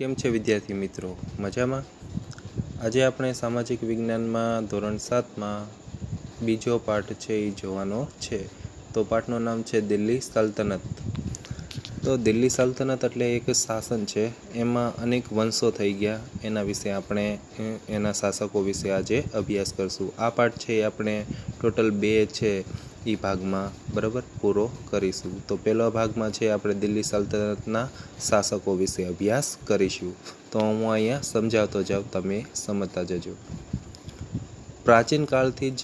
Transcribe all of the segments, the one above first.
કેમ છે વિદ્યાર્થી મિત્રો? મજામાં? આજે આપણે સામાજિક વિજ્ઞાનમાં ધોરણ 7માં બીજો પાઠ છે એ જોવાનો છે. તો પાઠનું નામ છે દિલ્હી સલ્તનત. તો દિલ્હી સલ્તનત એટલે એક શાસન છે. એમાં અનેક વંશો થઈ ગયા. એના વિશે આપણે એના શાસકો વિશે આજે અભ્યાસ કરશું. આ પાઠ છે એ આપણે ટોટલ 2 છે એ ભાગમાં બરાબર પૂરો કરીશું. તો પહેલા ભાગમાં છે આપણે દિલ્હી સલ્તનતના શાસકો વિશે અભ્યાસ કરીશું. તો હું અહીંયા સમજાવતો જાઉં, તમે સમજતા જજો. પ્રાચીન કાળથી જ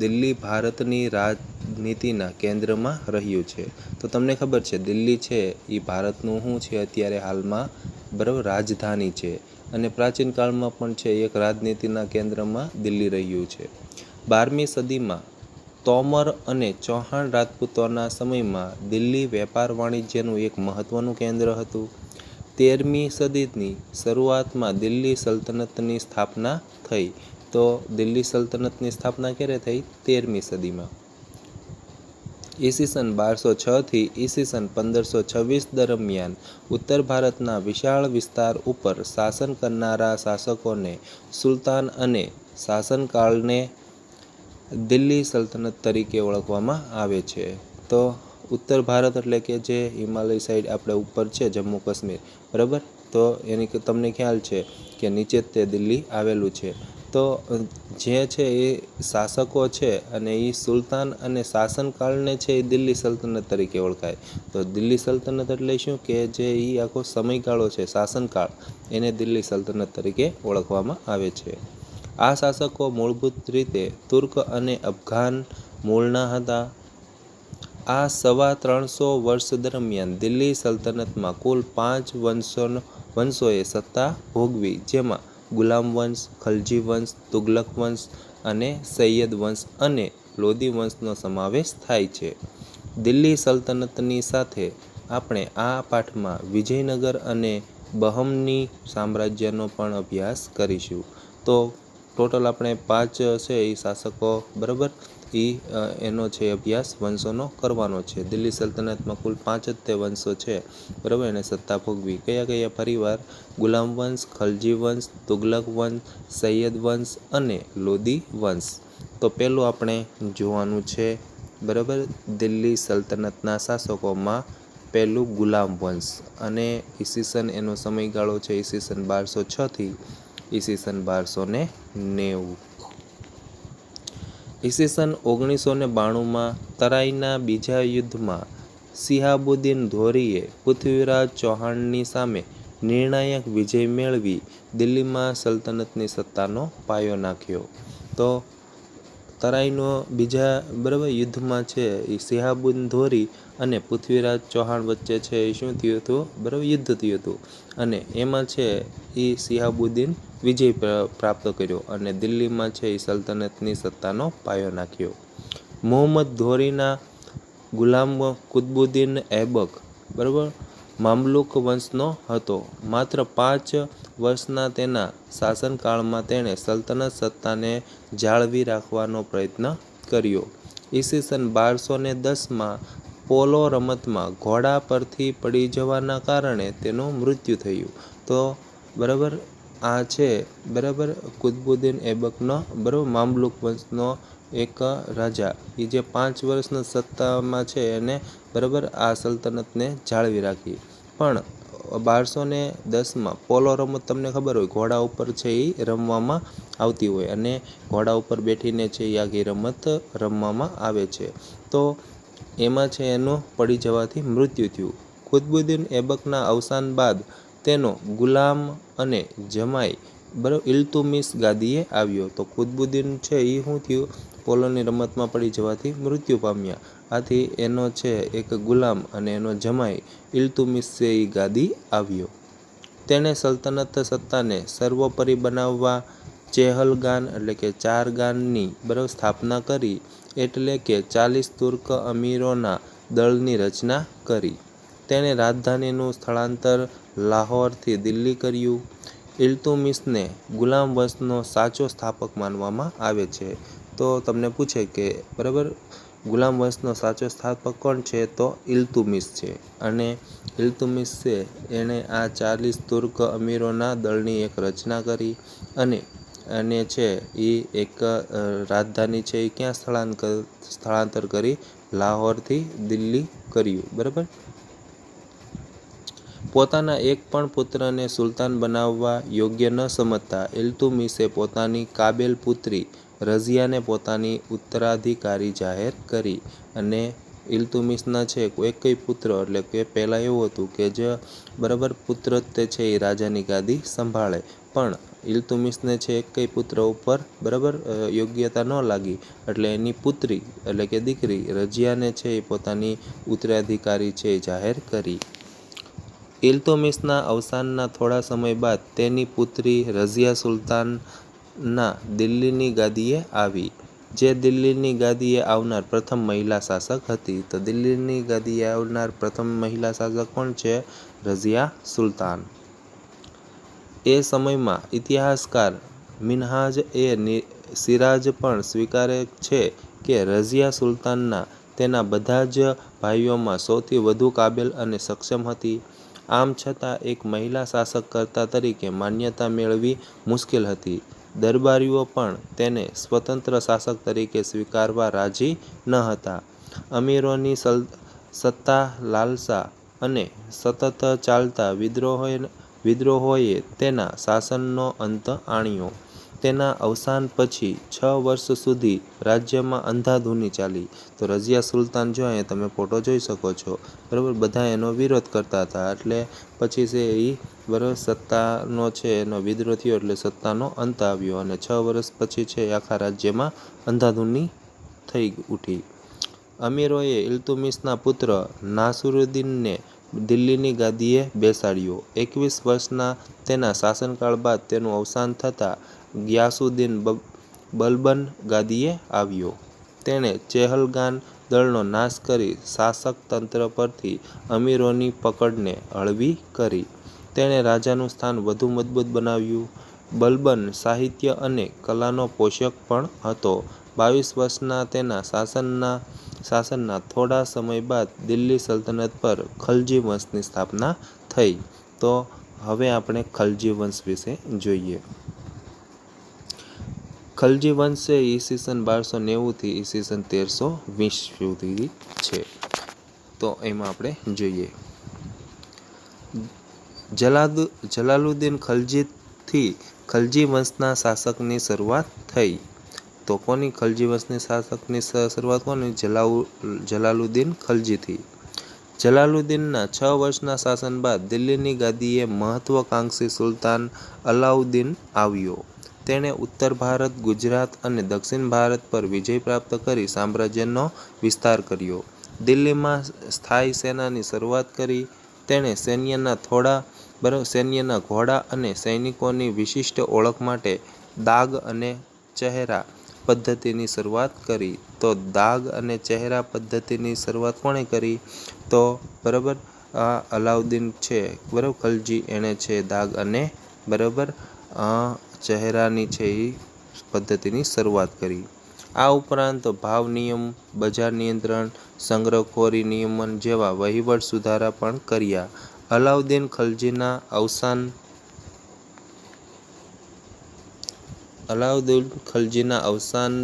દિલ્હી ભારતની રાજનીતિના કેન્દ્રમાં રહ્યું છે. તો તમને ખબર છે દિલ્હી છે એ ભારતનું શું છે અત્યારે હાલમાં બરાબર રાજધાની છે. અને પ્રાચીન કાળમાં પણ છે એક રાજનીતિના કેન્દ્રમાં દિલ્હી રહ્યું છે. 12મી સદીમાં તોમર અને ચૌહાણ રાજપૂતોના સમયમાં દિલ્હી વેપાર વાણિજ્યનું એક મહત્વનું કેન્દ્ર હતું. 13મી સદીની શરૂઆતમાં દિલ્હી સલ્તનતની સ્થાપના થઈ. તો દિલ્હી સલ્તનતની સ્થાપના ક્યારે થઈ? 13મી સદીમાં. ઈસવીસન 1206 થી ઈસવીસન 1526 દરમિયાન ઉત્તર ભારતના વિશાળ વિસ્તાર ઉપર શાસન કરનારા શાસકોને સુલતાન અને શાસનકાળને દિલ્હી સલ્તનત તરીકે ઓળખવામાં આવે છે. તો ઉત્તર ભારત એટલે કે જે હિમાલય સાઈડ આપણે ઉપર છે, જમ્મુ કાશ્મીર બરાબર. તો એની તમને ખ્યાલ છે કે નીચે તે દિલ્હી આવેલું છે. તો જે છે એ શાસકો છે અને એ સુલતાન અને શાસનકાળને છે એ દિલ્હી સલ્તનત તરીકે ઓળખાય. તો દિલ્હી સલ્તનત એટલે શું કે જે એ આખો સમયગાળો છે શાસનકાળ, એને દિલ્હી સલ્તનત તરીકે ઓળખવામાં આવે છે. આ શાસકો મૂળભૂત રીતે તુર્ક અને અફઘાન મૂળના હતા. આ 350 વર્ષ દરમિયાન દિલ્હી સલ્તનતમાં કુલ 5 વંશોએ સત્તા ભોગવી, જેમાં ગુલામ વંશ, ખલજી વંશ, તુગલક વંશ અને સૈયદ વંશ અને લોદી વંશનો સમાવેશ થાય છે. દિલ્હી સલ્તનતની સાથે આપણે આ પાઠમાં વિજયનગર અને બહમની સામ્રાજ્યનો પણ અભ્યાસ કરીશું. તો ટોટલ આપણે 5 છે એ શાસકો બરાબર એનો છે અભ્યાસ વંશોનો કરવાનો છે. દિલ્હી સલ્તનતમાં કુલ 5 જ તે વંશો છે બરાબર, એને સત્તા ભોગવી. કયા કયા? પરિવાર ગુલામ વંશ, ખલજી વંશ, તુગલક વંશ, સૈયદ વંશ અને લોદી વંશ. તો પહેલું આપણે જોવાનું છે બરાબર દિલ્હી સલ્તનતના શાસકોમાં પહેલું ગુલામ વંશ. અને ઈસવીસન એનો સમયગાળો છે ઈસવીસન 1206 થી ઈસવીસન 1290. ઈસવીસન 1992માં તરાઈના બીજા યુદ્ધમાં શિહાબુદ્દીન ધોરીએ પૃથ્વીરાજ ચૌહાણની સામે નિર્ણાયક વિજય મેળવી દિલ્હીમાં સલ્તનતની સત્તાનો પાયો નાખ્યો. તો તરાઈનો બીજા બરાબર યુદ્ધમાં છે એ શિહાબુદ્દીન ધોરી અને પૃથ્વીરાજ ચૌહાણ વચ્ચે છે એ શું થયું હતું? બરાબર યુદ્ધ થયું હતું. અને એમાં છે એ શિહાબુદ્દીન વિજય પ્રાપ્ત કર્યો અને દિલ્હીમાં છે એ સલ્તનતની સત્તાનો પાયો નાખ્યો. મુહમ્મદ ધોરીના ગુલામ કુતબુદ્દીન ઐબક બરાબર મામલુક વંશનો હતો. માત્ર 5 વર્ષના તેના શાસનકાળમાં તેણે સલ્તનત સત્તાને જાળવી રાખવાનો પ્રયત્ન કર્યો. ઈસવીસન 1210માં પોલો રમતમાં ઘોડા પરથી પડી જવાના કારણે તેનું મૃત્યુ થયું. તો બરાબર આ છે બરાબર કુતબુદ્દીન ઐબકનો બરાબર મામલુક વંશનો એક રાજા, એ જે 5 વર્ષના સત્તામાં છે એને બરાબર આ સલ્તનતને જાળવી રાખી. પણ 1210માં પોલો રમત તમને ખબર હોય ઘોડા ઉપર છે એ રમવામાં આવતી હોય અને ઘોડા ઉપર બેઠીને છે એ આખી રમત રમવામાં આવે છે. તો એમાં છે એનું પડી જવાથી મૃત્યુ થયું. કુતબુદ્દીન ઐબકના અવસાન બાદ તેનો ગુલામ અને જમાઈ બરાબર ઇલ્તુમિશ ગાદીએ આવ્યો. તો કુતબુદ્દીન છે એ શું થયું? પોલોની રમતમાં પડી જવાથી મૃત્યુ પામ્યા. આથી એનો છે એક ગુલામ અને એનો જમાઈ ઇલ્તુમિશ છે એ ગાદી આવ્યો. તેણે સલ્તનત સત્તાને સર્વોપરી બનાવવા ચેહલગાન એટલે કે 4 ગાનની બરાબર સ્થાપના કરી, એટલે કે 40 તુર્ક અમીરોના દળની રચના કરી. તેણે રાજધાનીનું સ્થળાંતર લાહોરથી દિલ્હી કર્યું. ઇલ્તુમિશને ગુલામ વંશનો સાચો સ્થાપક માનવામાં આવે છે. તો તમને પૂછે કે બરાબર ગુલામ વંશનો સાચો સ્થાપક કોણ છે? તો ઇલ્તુમિશ છે. અને ઇલ્તુમિશ છે એણે આ 40 તુર્ક અમીરોના દળની એક રચના કરી અને છે એ એક રાજધાની છે એ ક્યાં સ્થળાંતર કરી? લાહોરથી દિલ્હી કર્યું. બરાબર. પોતાના એક પણ પુત્રને સુલતાન બનાવવા યોગ્ય ન સમજતા ઇલ્તુમિશે પોતાની કાબેલ પુત્રી રઝિયાને પોતાની ઉત્તરાધિકારી જાહેર કરી. અને ઇલ્તુમિશના છે એકય પુત્ર, એટલે કે પહેલાં એવું હતું કે જે બરાબર પુત્ર તે છે એ રાજાની ગાદી સંભાળે, પણ ઇલ્તુમિશને છે એકય પુત્ર ઉપર બરાબર યોગ્યતા ન લાગી, એટલે એની પુત્રી એટલે કે દીકરી રઝિયાને છે એ પોતાની ઉત્તરાધિકારી છે જાહેર કરી. ઇલ્તુમિશના અવસાનના થોડા સમય બાદ તેની પુત્રી રઝિયા સુલતાનના દિલ્હીની ગાદીએ આવી, જે દિલ્હીની ગાદીએ આવનાર પ્રથમ મહિલા શાસક હતી. તો દિલ્હીની ગાદીએ આવનાર પ્રથમ મહિલા શાસક કોણ છે? રઝિયા સુલતાન. એ સમયમાં ઇતિહાસકાર મિન્હાજ એ સિરાજ પણ સ્વીકારે છે કે રઝિયા સુલતાનના તેના બધા જ ભાઈઓમાં સૌથી વધુ કાબેલ અને સક્ષમ હતી. આમ છતાં એક મહિલા શાસકકર્તા તરીકે માન્યતા મેળવવી મુશ્કેલ હતી. દરબારીઓ પણ તેને સ્વતંત્ર શાસક તરીકે સ્વીકારવા રાજી ન હતા. અમીરોની સત્તા લાલસા અને સતત ચાલતા વિદ્રોહોએ તેના શાસનનો અંત આણ્યો. તેના અવસાન પછી 6 વર્ષ સુધી રાજ્યમાં અંધાધૂની ચાલી. તો રઝિયા સુલતાન જો અહીંયા તમે ફોટો જોઈ શકો છો, બરાબર, બધા એનો વિરોધ કરતા હતા, એટલે પછી છે એ બરાબર સત્તાનો છે એનો વિદ્રોહ થયો, એટલે સત્તાનો અંત આવ્યો અને 6 વર્ષ પછી છે આખા રાજ્યમાં અંધાધૂની થઈ ઉઠી. અમીરોએ ઇલ્તુમિશના પુત્ર નાસિરુદ્દીનને દિલ્હીની ગાદીએ બેસાડ્યો. 21 વર્ષના તેના શાસનકાળ બાદ તેનું અવસાન થતાં ગિયાસુદ્દીન બલબન ગાદીએ આવ્યો. તેણે ચેહલગાન દળનો નાશ કરી શાસક તંત્ર પરથી અમીરોની પકડને હળવી કરી. તેણે રાજાનું સ્થાન વધુ મજબૂત બનાવ્યું. બલબન સાહિત્ય અને કલાનો પોષક પણ હતો. 22 વર્ષના તેના શાસનના થોડા સમય બાદ દિલ્હી સલ્તનત પર ખલજી વંશની સ્થાપના થઈ. તો હવે આપણે ખલજી વંશ વિશે જોઈએ. ખલજી વંશ છે ઈસવીસન 1290 થી ઈસવીસન 1320 સુધી છે. તો એમાં આપણે જોઈએ જલાલુદ્દીન ખલજીથી ખલજી વંશના શાસકની શરૂઆત થઈ. તો કોની ખલજી વંશની શાસકની શરૂઆત કોની? જલાલુદ્દીન ખલજીથી. જલાલુદ્દીનના 6 વર્ષના શાસન બાદ દિલ્હીની ગાદીએ મહત્વકાંક્ષી સુલતાન અલાઉદ્દીન આવ્યો. તેણે ઉત્તર ભારત, ગુજરાત અને દક્ષિણ ભારત પર વિજય પ્રાપ્ત કરી સામ્રાજ્યનો વિસ્તાર કર્યો. દિલ્હીમાં સ્થાયી સેનાની શરૂઆત કરી. તેણે સૈન્યના ઘોડા અને સૈનિકોની વિશિષ્ટ ઓળખ માટે દાગ અને ચહેરા પદ્ધતિની શરૂઆત કરી. તો દાગ અને ચહેરા પદ્ધતિની શરૂઆત કોણે કરી? તો બરાબર આ અલાઉદ્દીન છે બરાબર ખલજી, એણે છે દાગ અને બરાબર ચહેરાની છે એ પદ્ધતિની શરૂઆત કરી. આ ઉપરાંત ભાવ નિયમ, બજાર નિયંત્રણ, સંગ્રહખોરી નિયમન જેવા વહીવટ સુધારા પણ કર્યા. અલાઉદ્દીન ખલજીના અવસાન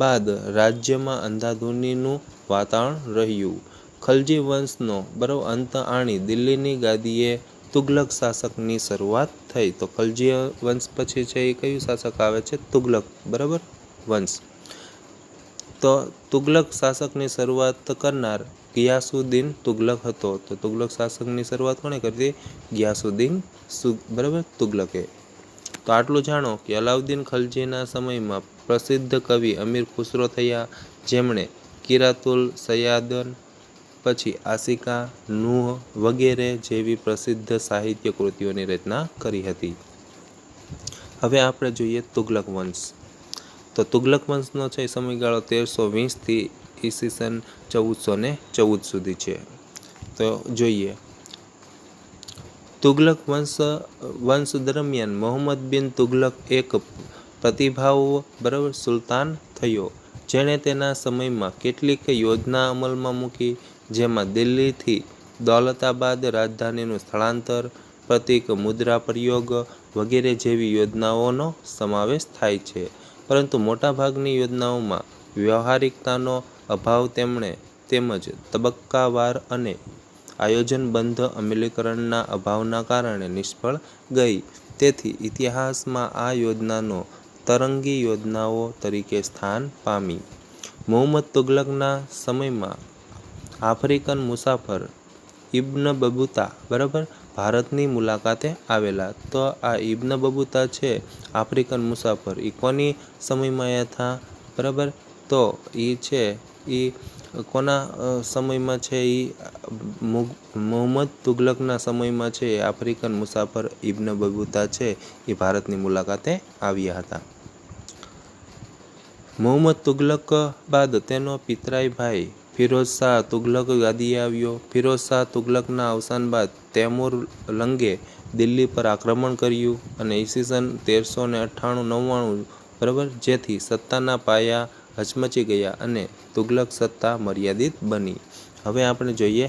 બાદ રાજ્યમાં અંધાધૂનીનું વાતાવરણ રહ્યું. ખલજી વંશનો બરાબર અંત આણી દિલ્હીની ગાદીએ તુગલક શાસકની શરૂઆત થઈ. તો ખલજી વંશ પછી છે એ કયું શાસક આવે છે? તુગલક બરાબર વંશ. તો તુગલક શાસકની શરૂઆત કરનાર ગિયાસુદ્દીન તુગલક હતો. તો તુગલક શાસકની શરૂઆત કોણે કરી? ગિયાસુદ્દીન બરાબર તુગલકે. તો આટલું જાણો કે અલાઉદ્દીન ખલજીના સમયમાં પ્રસિદ્ધ કવિ અમીર ખુસરો થયા, જેમણે કિરાતુલ સયાદન, પછી આશિકા, નૂહ વગેરે જેવી પ્રસિદ્ધ સાહિત્ય કૃતિઓની રચના કરી હતી. હવે આપણે જોઈએ તુગલક વંશ. તો તુગલક વંશનો છે સમયગાળો 1320 થી ઈસવીસન 1414 સુધી છે. તો જોઈએ તુગલક વંશ દરમિયાન મોહમ્મદ બિન તુગલક એક પ્રતિભાવ બરાબર સુલતાન થયો, જેણે તેના સમયમાં કેટલીક યોજના અમલમાં મૂકી, જેમાં દિલ્હીથી દૌલતાબાદ રાજધાનીનું સ્થળાંતર, પ્રતીક મુદ્રા પ્રયોગ વગેરે જેવી યોજનાઓનો સમાવેશ થાય છે. પરંતુ મોટાભાગની યોજનાઓમાં વ્યવહારિકતાનો અભાવ તેમજ તબક્કાવાર અને આયોજનબદ્ધ અમલીકરણના અભાવના કારણે નિષ્ફળ ગઈ. તેથી ઇતિહાસમાં આ યોજનાઓ તરંગી યોજનાઓ તરીકે સ્થાન પામી. મુહમ્મદ તુગલકના સમયમાં આફ્રિકન મુસાફર ઇબ્ન બતુતા ભારતની મુલાકાતે આવેલા. તો આ ઇબ્ન બતુતા છે આફ્રિકન મુસાફર, એ કોની સમયમાં આવ્યા હતા? તો એ છે એ કોના સમયમાં છે? એ મુહમ્મદ તુગલકના સમયમાં છે આફ્રિકન મુસાફર ઇબ્ન બતુતા છે એ ભારતની મુલાકાતે આવ્યા હતા. મુહમ્મદ તુગલક બાદ તેનો પિતરાઈ ભાઈ ફિરોઝ શાહ તુગલક ગાદીએ આવ્યો. ફિરોઝ શાહ તુગલકના અવસાન બાદ તૈમૂર લંગે દિલ્હી પર આક્રમણ કર્યું અને ઈસવીસન 1398-99 જેથી સત્તાના પાયા હચમચી ગયા અને તુગલક સત્તા મર્યાદિત બની. હવે આપણે જોઈએ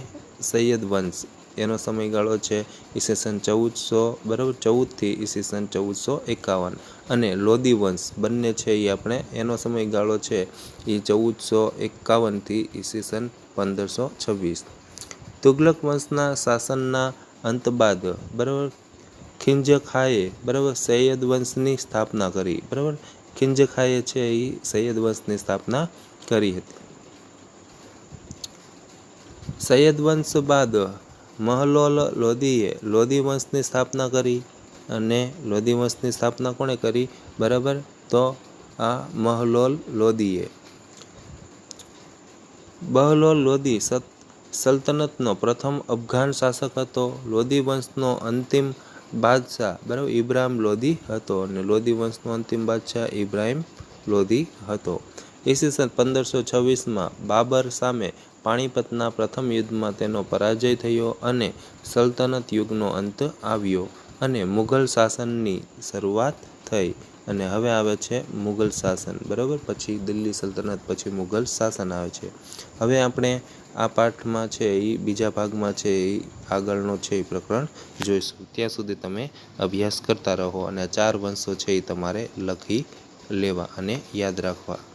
સૈયદ વંશ. એનો સમયગાળો છે ઈસવીસન 1414 થી ઈસવીસન 1451 અને લોદી વંશ બંને છે એ આપણે એનો સમયગાળો છે એ 1451 થી ઈસવીસન 1526. તુગલક વંશના શાસનના અંત બાદ ખિંજ ખાએ સૈયદ વંશની સ્થાપના કરી. ખિંજ ખાએ છે એ સૈયદ વંશની સ્થાપના કરી હતી. સૈયદ વંશ બાદ મહલોલ લોદીએ લોદી વંશની સ્થાપના કરી. અને લોદી વંશની સ્થાપના કોણે કરી? તો આ મહલોલ લોદીએ. બહલોલ લોદી સલ્તનતનો પ્રથમ અફઘાન શાસક હતો. લોદી વંશનો અંતિમ બાદશાહ ઇબ્રાહિમ લોદી હતો અને લોદી વંશનો અંતિમ બાદશાહ ઇબ્રાહિમ લોદી હતો. ઈસવીસન 1526માં બાબર સામે પાણીપતના પ્રથમ યુદ્ધમાં તેનો પરાજય થયો અને સલ્તનત યુગનો અંત આવ્યો અને મુઘલ શાસનની શરૂઆત થઈ. અને હવે આવે છે મુઘલ શાસન. પછી દિલ્હી સલ્તનત, પછી મુઘલ શાસન આવે છે. હવે આપણે આ પાઠમાં છે એ બીજા ભાગમાં છે એ આગળનો છે એ પ્રકરણ જોઈશું. ત્યાં સુધી તમે અભ્યાસ કરતા રહો અને 4 વંશો છે એ તમારે લખી લેવા અને યાદ રાખવા.